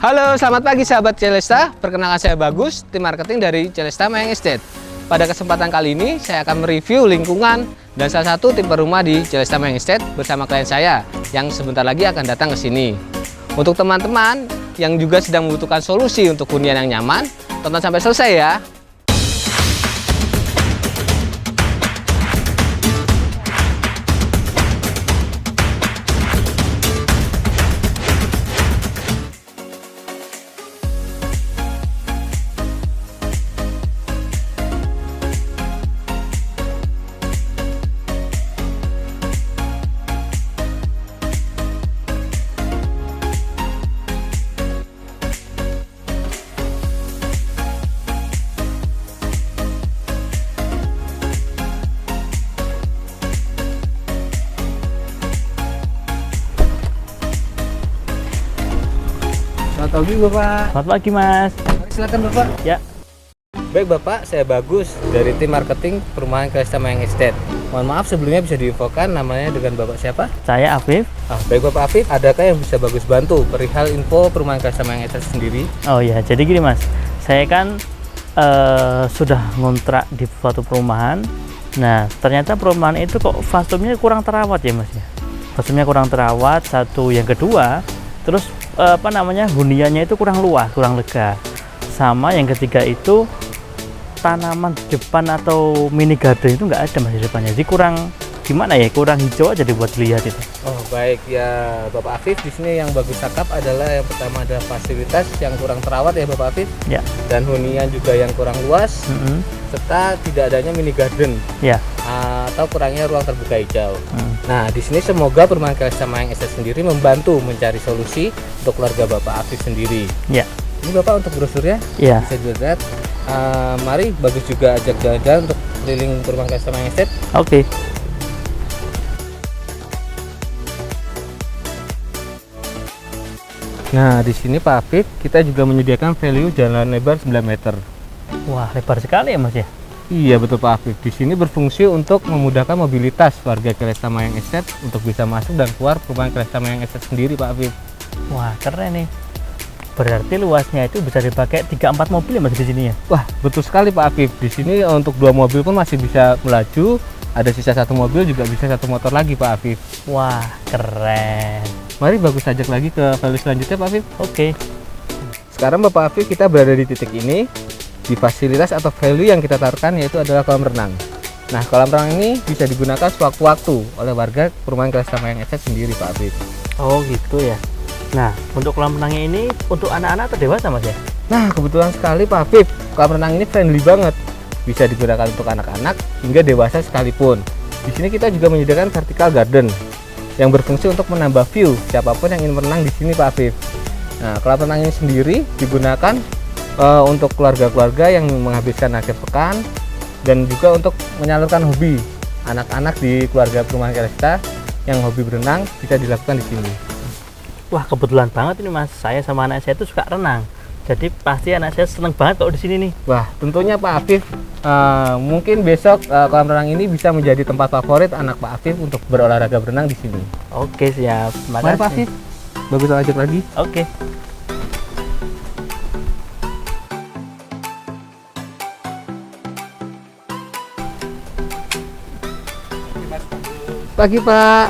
Halo, selamat pagi sahabat Celesta. Perkenalkan saya Bagus, tim marketing dari Celesta Mayang Estate. Pada kesempatan kali ini, saya akan mereview lingkungan dan salah satu tipe rumah di Celesta Mayang Estate bersama klien saya yang sebentar lagi akan datang ke sini. Untuk teman-teman yang juga sedang membutuhkan solusi untuk hunian yang nyaman, tonton sampai selesai ya. Selamat pagi Bapak. Selamat pagi Mas. Mari silakan Bapak. Ya. Baik Bapak, saya Bagus dari tim marketing perumahan Celesta Mayang Estate. Mohon maaf sebelumnya bisa diinfokan namanya dengan Bapak siapa? Saya Afif. Baik Bapak Afif, adakah yang bisa Bagus bantu perihal info perumahan Celesta Mayang Estate sendiri? Oh ya, jadi gini Mas. Saya kan sudah ngontrak di suatu perumahan. Nah, ternyata perumahan itu kok fasumnya kurang terawat ya Mas ya. Fasumnya kurang terawat, satu. Yang kedua, terus huniannya itu kurang luas, kurang lega. Sama yang ketiga itu tanaman di depan atau mini garden itu nggak ada Mas di depannya. Jadi kurang gimana ya, kurang hijau aja dibuat dilihat itu. Oh baik ya Bapak Afif, di sini yang Bagus tangkap adalah yang pertama ada fasilitas yang kurang terawat ya Bapak Afif. Ya. Dan hunian juga yang kurang luas, serta tidak adanya mini garden. Ya. Atau kurangnya ruang terbuka hijau. Nah, di sini semoga perumahan Celesta Mayang Estate sendiri membantu mencari solusi untuk keluarga Bapak Afif sendiri. Ya. Ini Bapak untuk brosurnya, Ya. bisa dilihat. Mari Bagus juga ajak jalan-jalan untuk keliling perumahan Celesta Mayang Estate. Oke. Nah, di sini Pak Afif kita juga menyediakan value jalan lebar 9 meter. Wah, lebar sekali ya Mas ya. Iya betul Pak Afif. Di sini berfungsi untuk memudahkan mobilitas warga Celesta Mayang Estate untuk bisa masuk dan keluar perumahan Celesta Mayang Estate sendiri Pak Afif. Wah, keren nih. Berarti luasnya itu bisa dipakai 3-4 mobil ya Mas di sini ya? Wah, betul sekali Pak Afif. Di sini untuk 2 mobil pun masih bisa melaju. Ada sisa 1 mobil juga bisa 1 motor lagi Pak Afif. Wah, keren. Mari Bagus ajak lagi ke value selanjutnya Pak Afif. Oke. Sekarang Bapak Afif kita berada di titik ini. Di fasilitas atau value yang kita taruhkan yaitu adalah kolam renang. Nah, kolam renang ini bisa digunakan sewaktu-waktu oleh warga perumahan Celesta Mayang Estate sendiri Pak Afif. Oh gitu ya. Nah, untuk kolam renangnya ini untuk anak-anak atau dewasa Mas ya? Nah, kebetulan sekali Pak Afif, kolam renang ini friendly banget. Bisa digunakan untuk anak-anak hingga dewasa sekalipun. Di sini kita juga menyediakan vertical garden yang berfungsi untuk menambah view siapapun yang ingin berenang di sini Pak Afif. Nah, kolam renang ini sendiri digunakan untuk keluarga-keluarga yang menghabiskan akhir pekan dan juga untuk menyalurkan hobi anak-anak di keluarga perumahan Celesta yang hobi berenang bisa dilakukan di sini. Wah, kebetulan banget ini Mas. Saya sama anak saya itu suka renang. Jadi pasti anak saya seneng banget kalau di sini nih. Wah, tentunya Pak Afif, mungkin besok kolam renang ini bisa menjadi tempat favorit anak Pak Afif untuk berolahraga berenang di sini. Oke, siap. Mari Pak Afif, Bagus lanjut lagi. Oke. Pagi Pak.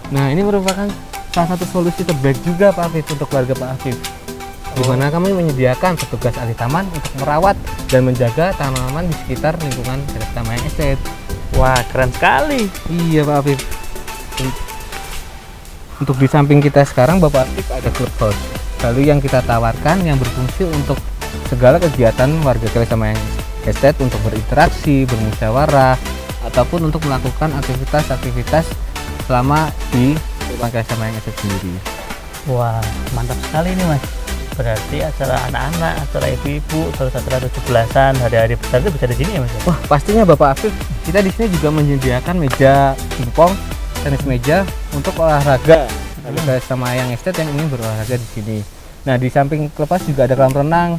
Nah, ini merupakan salah satu solusi terbaik juga Pak Afif untuk keluarga Pak Afif. Di mana kami menyediakan petugas ahli taman untuk merawat dan menjaga tanaman di sekitar lingkungan Celesta Mayang Estate. Wah, keren sekali. Iya Pak Afif. Untuk di samping kita sekarang Bapak Afif ada clubhouse. Lalu yang kita tawarkan yang berfungsi untuk segala kegiatan warga Celesta Mayang Estate untuk berinteraksi, bermusyawarah, ataupun untuk melakukan aktivitas-aktivitas selama di perumahan Celesta Mayang Estate sendiri. Wah, mantap sekali ini Mas. Berarti acara anak-anak, acara ibu-ibu, terus acara 17-an, hari-hari besar itu bisa di sini ya Mas? Wah, pastinya Bapak Afif. Kita di sini juga menyediakan meja pingpong, tenis meja untuk olahraga. Lalu Celesta Mayang Estate yang ingin berolahraga di sini. Nah, di samping kelepas juga ada kolam renang.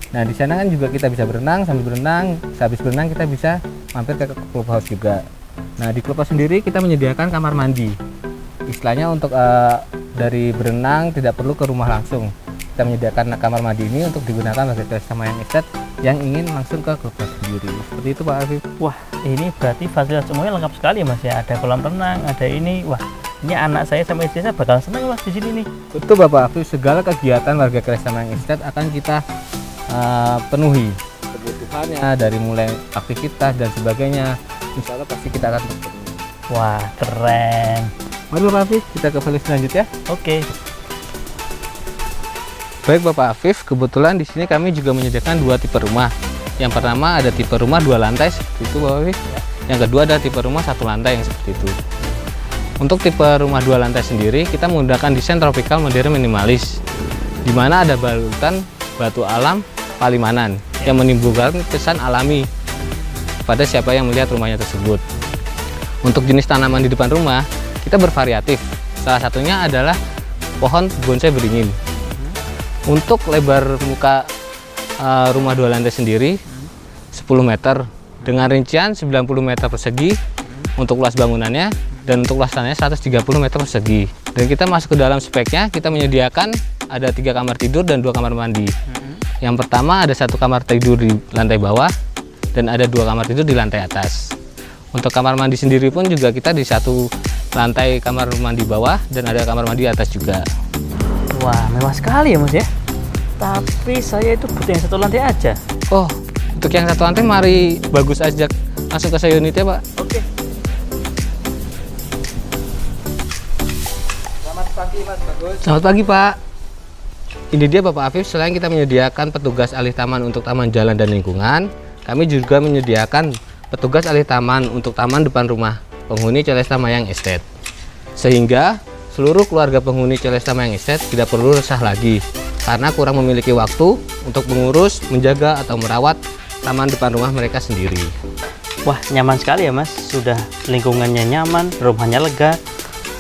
Nah, di sana kan juga kita bisa berenang, sambil berenang, sehabis berenang kita bisa mampir ke clubhouse juga. Nah, di clubhouse sendiri kita menyediakan kamar mandi. Istilahnya untuk dari berenang tidak perlu ke rumah langsung. kita menyediakan kamar mandi ini untuk digunakan bagi Celesta Mayang Estate yang ingin langsung ke klub sendiri. Seperti itu Pak Afif. Wah, ini berarti fasilitas semuanya lengkap sekali Mas ya. Ada kolam renang, ada ini. Wah, ini anak saya sama istri saya bakal senang Mas di sini nih. Betul Bapak Afif, segala kegiatan warga Celesta Mayang Estate akan kita penuhi kebutuhannya dari mulai aktivitas dan sebagainya. Insya Allah pasti kita akan terpenuhi. Wah, keren. Mari Bapak Afif, kita ke village selanjutnya. Oke. Baik Bapak Afif, kebetulan di sini kami juga menyediakan dua tipe rumah. Yang pertama ada tipe rumah 2 lantai seperti itu Bapak Afif. Yang kedua ada tipe rumah 1 lantai yang seperti itu. Untuk tipe rumah 2 lantai sendiri, kita menggunakan desain tropikal modern minimalis, di mana ada balutan batu alam Palimanan yang menimbulkan kesan alami pada siapa yang melihat rumahnya tersebut. Untuk jenis tanaman di depan rumah, kita bervariatif. Salah satunya adalah pohon bonsai beringin. Untuk lebar muka rumah 2 lantai sendiri 10 meter dengan rincian 90 meter persegi untuk luas bangunannya, dan untuk luas tanahnya 130 meter persegi. Dan kita masuk ke dalam speknya, kita menyediakan ada 3 kamar tidur dan 2 kamar mandi. Yang pertama ada 1 kamar tidur di lantai bawah dan ada 2 kamar tidur di lantai atas. Untuk kamar mandi sendiri pun juga kita di 1 lantai kamar mandi bawah dan ada kamar mandi atas juga. Wah, mewah sekali ya Mas ya. Tapi saya itu butuh yang 1 lantai aja. Oh, untuk yang 1 lantai mari bagus aja langsung ke unit ya Pak. Oke. Selamat pagi Mas Bagus. Selamat pagi Pak. Ini dia Bapak Afif, selain kita menyediakan petugas alih taman untuk taman jalan dan lingkungan, kami juga menyediakan petugas alih taman untuk taman depan rumah penghuni Celesta Mayang Estate. Sehingga seluruh keluarga penghuni Celesta Mayang Estate tidak perlu resah lagi karena kurang memiliki waktu untuk mengurus, menjaga, atau merawat taman depan rumah mereka sendiri. Wah, nyaman sekali ya Mas. Sudah lingkungannya nyaman, rumahnya lega,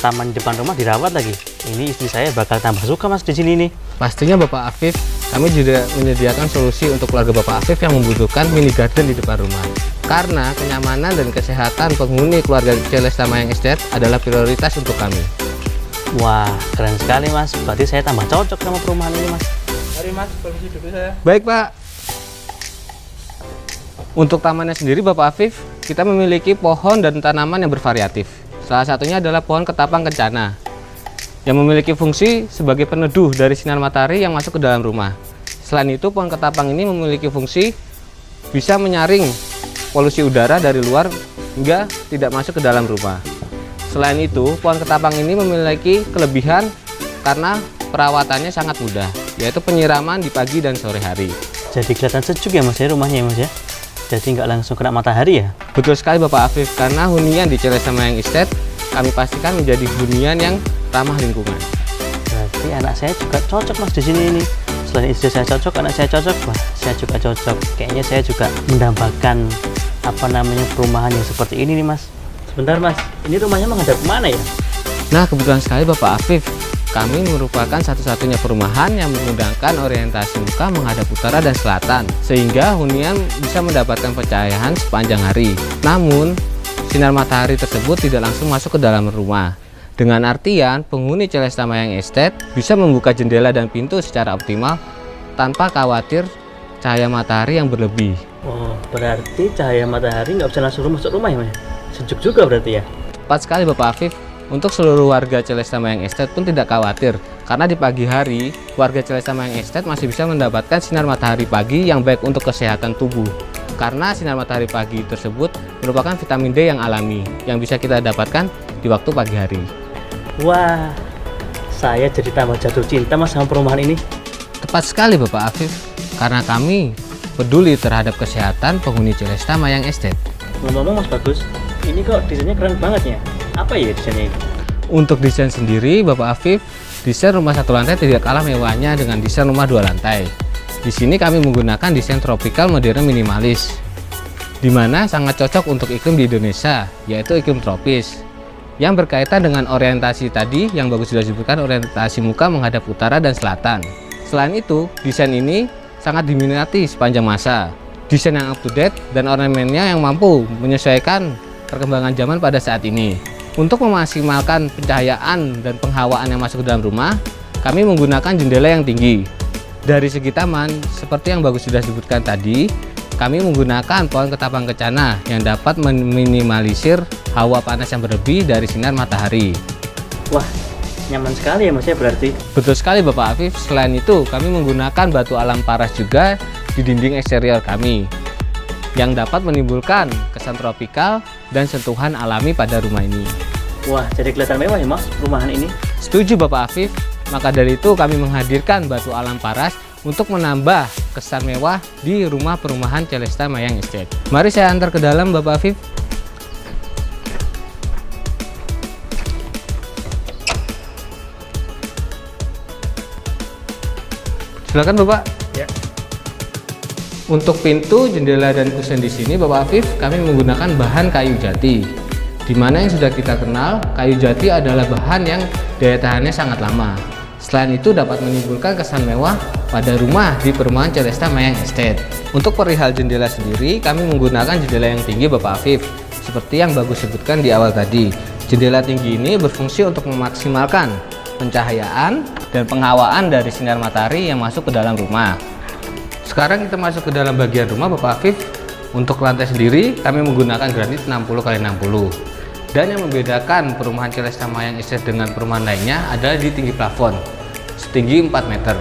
taman depan rumah dirawat lagi. Ini istri saya bakal tambah suka Mas di sini nih. Pastinya Bapak Afif, kami juga menyediakan solusi untuk keluarga Bapak Afif yang membutuhkan mini garden di depan rumah. Karena kenyamanan dan kesehatan penghuni keluarga Celesta Mayang Estate adalah prioritas untuk kami. Wah, keren sekali Mas. Berarti saya tambah cocok sama perumahan ini Mas. Mari Mas, permisi dulu saya. Baik Pak. Untuk tamannya sendiri Bapak Afif, kita memiliki pohon dan tanaman yang bervariatif. Salah satunya adalah pohon ketapang kencana yang memiliki fungsi sebagai peneduh dari sinar matahari yang masuk ke dalam rumah. Selain itu, pohon ketapang ini memiliki fungsi bisa menyaring polusi udara dari luar hingga tidak masuk ke dalam rumah. Selain itu, pohon ketapang ini memiliki kelebihan karena perawatannya sangat mudah, yaitu penyiraman di pagi dan sore hari. Jadi kelihatan sejuk ya Mas ya rumahnya ya Mas ya. Jadi nggak langsung kena matahari ya. Betul sekali Bapak Afif, karena hunian di Celesta Mayang Estate kami pastikan menjadi hunian yang ramah lingkungan. Berarti anak saya juga cocok Mas di sini ini. Selain istri saya cocok, anak saya cocok, wah saya juga cocok. Kayaknya saya juga mendambakan perumahan yang seperti ini nih Mas. Sebentar Mas, ini rumahnya menghadap kemana ya? Nah, kebetulan sekali Bapak Afif, kami merupakan satu-satunya perumahan yang menggunakan orientasi muka menghadap utara dan selatan, sehingga hunian bisa mendapatkan pencahayaan sepanjang hari. Namun, sinar matahari tersebut tidak langsung masuk ke dalam rumah. Dengan artian, penghuni Celesta Mayang Estate bisa membuka jendela dan pintu secara optimal tanpa khawatir cahaya matahari yang berlebih. Oh, berarti cahaya matahari nggak bisa langsung masuk rumah ya Mas? Sejuk juga berarti ya? Tepat sekali Bapak Afif. Untuk seluruh warga Celesta Mayang Estate pun tidak khawatir, karena di pagi hari warga Celesta Mayang Estate masih bisa mendapatkan sinar matahari pagi yang baik untuk kesehatan tubuh. Karena sinar matahari pagi tersebut merupakan vitamin D yang alami yang bisa kita dapatkan di waktu pagi hari. Wah, saya jadi tambah jatuh cinta Mas sama perumahan ini. Tepat sekali Bapak Afif, karena kami peduli terhadap kesehatan penghuni Celesta Mayang Estate. Ngomong-ngomong Mas Bagus, ini kok desainnya keren banget ya? Apa ya desainnya ini? Untuk desain sendiri Bapak Afif, desain rumah 1 lantai tidak kalah mewahnya dengan desain rumah 2 lantai. Di sini kami menggunakan desain tropikal modern minimalis, di mana sangat cocok untuk iklim di Indonesia, yaitu iklim tropis. Yang berkaitan dengan orientasi tadi yang bagus sudah disebutkan, orientasi muka menghadap utara dan selatan. Selain itu, desain ini sangat diminati sepanjang masa. Desain yang up to date dan ornamennya yang mampu menyesuaikan perkembangan zaman pada saat ini. Untuk memaksimalkan pencahayaan dan penghawaan yang masuk ke dalam rumah, kami menggunakan jendela yang tinggi Dari segi taman, seperti yang Bagus sudah sebutkan tadi, kami menggunakan pohon ketapang kencana yang dapat meminimalisir hawa panas yang berlebih dari sinar matahari. Wah, nyaman sekali ya Mas ya berarti. Betul sekali Bapak Afif. Selain itu, kami menggunakan batu alam paras juga di dinding eksterior kami yang dapat menimbulkan kesan tropikal dan sentuhan alami pada rumah ini. Wah, jadi kelihatan mewah ya Mas rumahan ini. Setuju Bapak Afif. Maka dari itu kami menghadirkan batu alam paras untuk menambah kesan mewah di rumah perumahan Celesta Mayang Estate. Mari saya antar ke dalam Bapak Afif. Silakan Bapak. Ya. Untuk pintu, jendela dan kusen di sini Bapak Afif, kami menggunakan bahan kayu jati. Di mana yang sudah kita kenal, kayu jati adalah bahan yang daya tahannya sangat lama. Selain itu dapat menimbulkan kesan mewah pada rumah di perumahan Celesta Mayang Estate. Untuk perihal jendela sendiri, kami menggunakan jendela yang tinggi Bapak Afif. Seperti yang Bagus sebutkan di awal tadi, jendela tinggi ini berfungsi untuk memaksimalkan pencahayaan dan penghawaan dari sinar matahari yang masuk ke dalam rumah. Sekarang kita masuk ke dalam bagian rumah Bapak Afif. Untuk lantai sendiri, kami menggunakan granit 60x60. Dan yang membedakan perumahan Celesta Mayang Estate dengan perumahan lainnya adalah di tinggi plafon, setinggi 4 meter.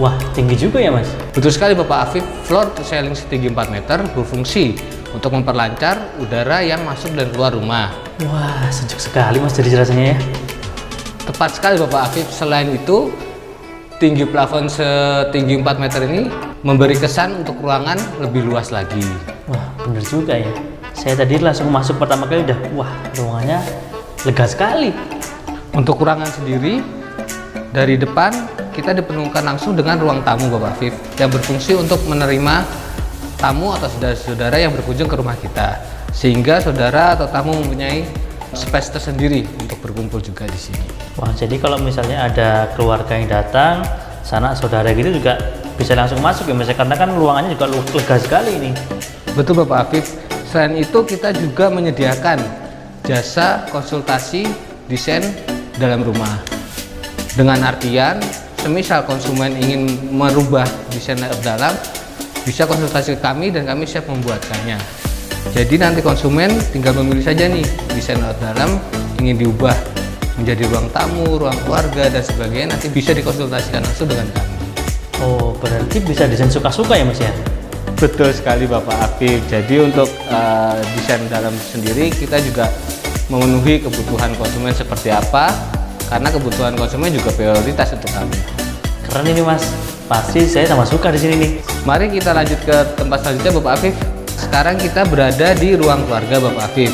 Wah, tinggi juga ya Mas. Betul sekali Bapak Afif, floor to ceiling setinggi 4 meter berfungsi untuk memperlancar udara yang masuk dan keluar rumah. Wah, sejuk sekali Mas jadi rasanya ya. Tepat sekali Bapak Afif. Selain itu, tinggi plafon setinggi 4 meter ini memberi kesan untuk ruangan lebih luas lagi. Wah, bener juga ya. Saya tadi langsung masuk pertama kali udah, wah ruangannya lega sekali. Untuk ruangan sendiri, dari depan kita dipenuhkan langsung dengan ruang tamu Bapak Afif yang berfungsi untuk menerima tamu atau saudara-saudara yang berkunjung ke rumah kita, sehingga saudara atau tamu mempunyai space tersendiri untuk berkumpul juga di sini. Wah, jadi kalau misalnya ada keluarga yang datang, sanak saudara gitu juga bisa langsung masuk ya Mas, karena kan ruangannya juga lega sekali ini. Betul Bapak Afif. Selain itu kita juga menyediakan jasa konsultasi desain dalam rumah. Dengan artian, semisal konsumen ingin merubah desain dalam, bisa konsultasi ke kami dan kami siap membuatkannya. Jadi nanti konsumen tinggal memilih saja nih desain dalam ingin diubah menjadi ruang tamu, ruang keluarga dan sebagainya, nanti bisa dikonsultasikan langsung dengan kami. Oh, berarti bisa desain suka-suka ya Mas ya? Betul sekali Bapak Afif. Jadi untuk desain dalam sendiri kita juga memenuhi kebutuhan konsumen seperti apa, karena kebutuhan konsumen juga prioritas untuk kami. Keren ini Mas, pasti saya sama suka di sini nih. Mari kita lanjut ke tempat selanjutnya Bapak Afif. Sekarang kita berada di ruang keluarga Bapak Afif,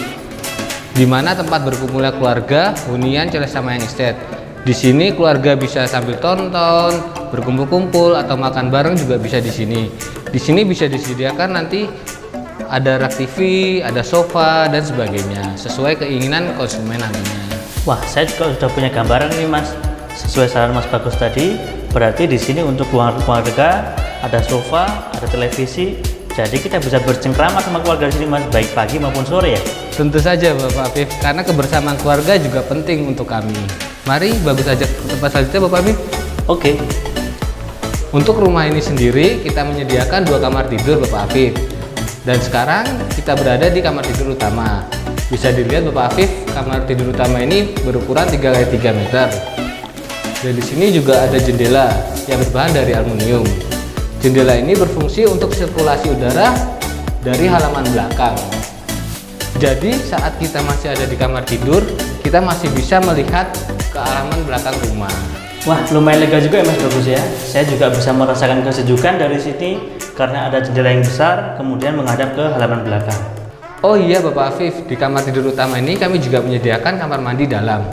di mana tempat berkumpulnya keluarga hunian Celesta Mayang Estate. Di sini keluarga bisa sambil tonton, berkumpul-kumpul atau makan bareng juga bisa di sini. Di sini bisa disediakan nanti ada rak TV, ada sofa dan sebagainya sesuai keinginan konsumen nantinya. Wah, saya juga sudah punya gambaran nih Mas. Sesuai saran Mas Bagus tadi, berarti di sini untuk ruang keluarga ada sofa, ada televisi. Jadi kita bisa bercengkrama sama keluarga di sini Mas, baik pagi maupun sore ya. Tentu saja Bapak Afif, karena kebersamaan keluarga juga penting untuk kami. Mari Bagus ajak ke tempat selanjutnya Bapak Afif. Oke. Untuk rumah ini sendiri kita menyediakan 2 kamar tidur Bapak Afif. Dan sekarang kita berada di kamar tidur utama. Bisa dilihat Bapak Afif, kamar tidur utama ini berukuran 3x3 meter. Dan di sini juga ada jendela yang berbahan dari aluminium. Jendela ini berfungsi untuk sirkulasi udara dari halaman belakang. Jadi saat kita masih ada di kamar tidur, kita masih bisa melihat ke halaman belakang rumah. Wah, lumayan lega juga ya Mas Bagus ya. Saya juga bisa merasakan kesejukan dari sini karena ada jendela yang besar kemudian menghadap ke halaman belakang. Oh iya Bapak Afif, di kamar tidur utama ini kami juga menyediakan kamar mandi dalam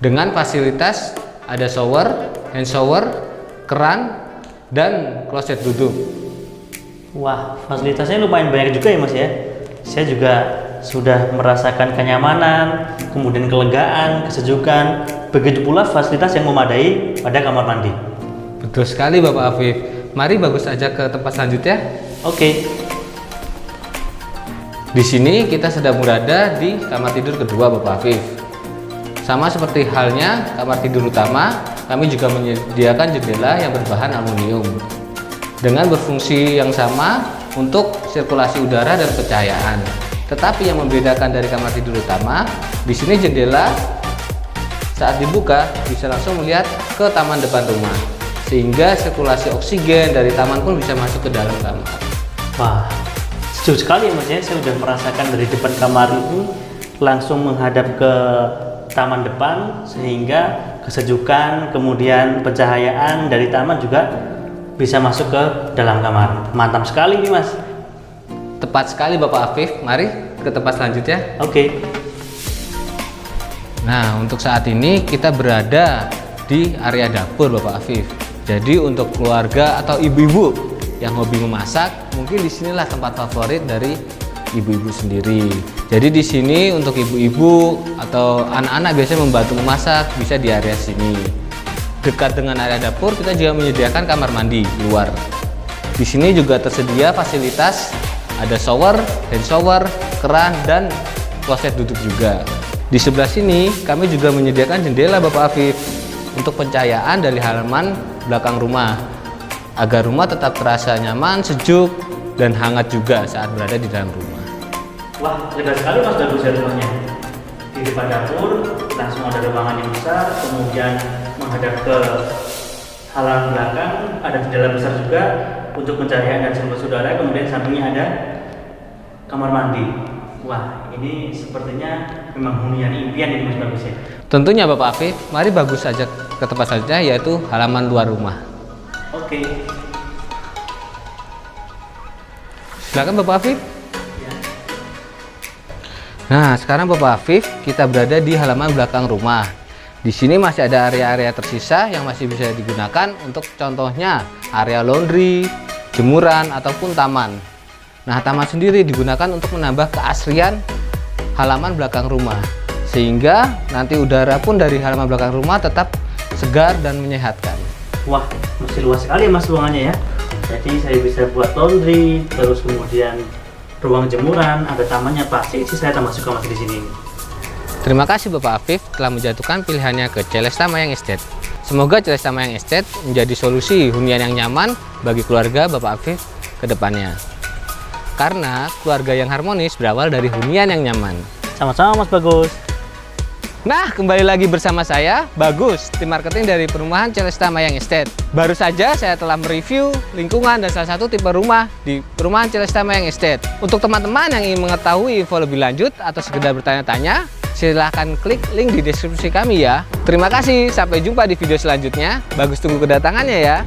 dengan fasilitas ada shower, hand shower, keran, dan kloset duduk. Wah, fasilitasnya lumayan banyak juga ya Mas ya. Saya juga sudah merasakan kenyamanan, kemudian kelegaan, kesejukan, begitu pula fasilitas yang memadai pada kamar mandi. Betul sekali Bapak Afif. Mari Bagus ajak ke tempat selanjutnya. Oke. Di sini kita sedang berada di kamar tidur kedua Bapak Afif. Sama seperti halnya kamar tidur utama, kami juga menyediakan jendela yang berbahan aluminium dengan berfungsi yang sama untuk sirkulasi udara dan pencahayaan. Tetapi yang membedakan dari kamar tidur utama, di sini jendela saat dibuka bisa langsung melihat ke taman depan rumah, sehingga sirkulasi oksigen dari taman pun bisa masuk ke dalam kamar. Wah, sejuk sekali Mas ya. Saya sudah merasakan dari depan kamar ini langsung menghadap ke taman depan, sehingga kesejukan kemudian pencahayaan dari taman juga bisa masuk ke dalam kamar. Mantap sekali nih Mas. Tepat sekali Bapak Afif, mari ke tempat selanjutnya. Oke. Nah, untuk saat ini kita berada di area dapur Bapak Afif. Jadi untuk keluarga atau ibu-ibu yang hobi memasak, mungkin disinilah tempat favorit dari ibu-ibu sendiri. Jadi di sini untuk ibu-ibu atau anak-anak biasanya membantu memasak bisa di area sini. Dekat dengan area dapur kita juga menyediakan kamar mandi luar. Di sini juga tersedia fasilitas ada shower, hand shower, keran, dan kloset duduk juga. Di sebelah sini kami juga menyediakan jendela Bapak Afif untuk pencahayaan dari halaman belakang rumah, agar rumah tetap terasa nyaman, sejuk, dan hangat juga saat berada di dalam rumah. Wah, lega sekali Mas bagus ya rumahnya. Di depan dapur langsung ada ruangan yang besar, kemudian menghadap ke halaman belakang ada jendela besar juga untuk pencahayaan dan sirkulasi udara, kemudian sampingnya ada kamar mandi. Wah, ini sepertinya memang hunian impian ini Mas bagus ya. Tentunya Bapak Afif, mari bagus saja ke tempat selanjutnya, yaitu halaman luar rumah. Oke. Silakan Bapak Afif. Ya. Nah, sekarang Bapak Afif, kita berada di halaman belakang rumah. Di sini masih ada area-area tersisa yang masih bisa digunakan untuk contohnya area laundry, jemuran, ataupun taman. Nah, taman sendiri digunakan untuk menambah keasrian halaman belakang rumah, sehingga nanti udara pun dari halaman belakang rumah tetap segar dan menyehatkan. Wah, masih luas sekali ya Mas ruangannya ya. Jadi saya bisa buat laundry, terus kemudian ruang jemuran, ada tamannya, pasti sih saya tambah suka masih di sini. Terima kasih Bapak Afif telah menjatuhkan pilihannya ke Celesta Mayang Estate. Semoga Celesta Mayang Estate menjadi solusi hunian yang nyaman bagi keluarga Bapak Afif ke depannya. Karena keluarga yang harmonis berawal dari hunian yang nyaman. Sama-sama Mas Bagus. Nah, kembali lagi bersama saya, Bagus, tim marketing dari perumahan Celesta Mayang Estate. Baru saja saya telah mereview lingkungan dan salah satu tipe rumah di perumahan Celesta Mayang Estate. Untuk teman-teman yang ingin mengetahui info lebih lanjut atau sekedar bertanya-tanya, silahkan klik link di deskripsi kami ya. Terima kasih, sampai jumpa di video selanjutnya. Bagus tunggu kedatangannya ya.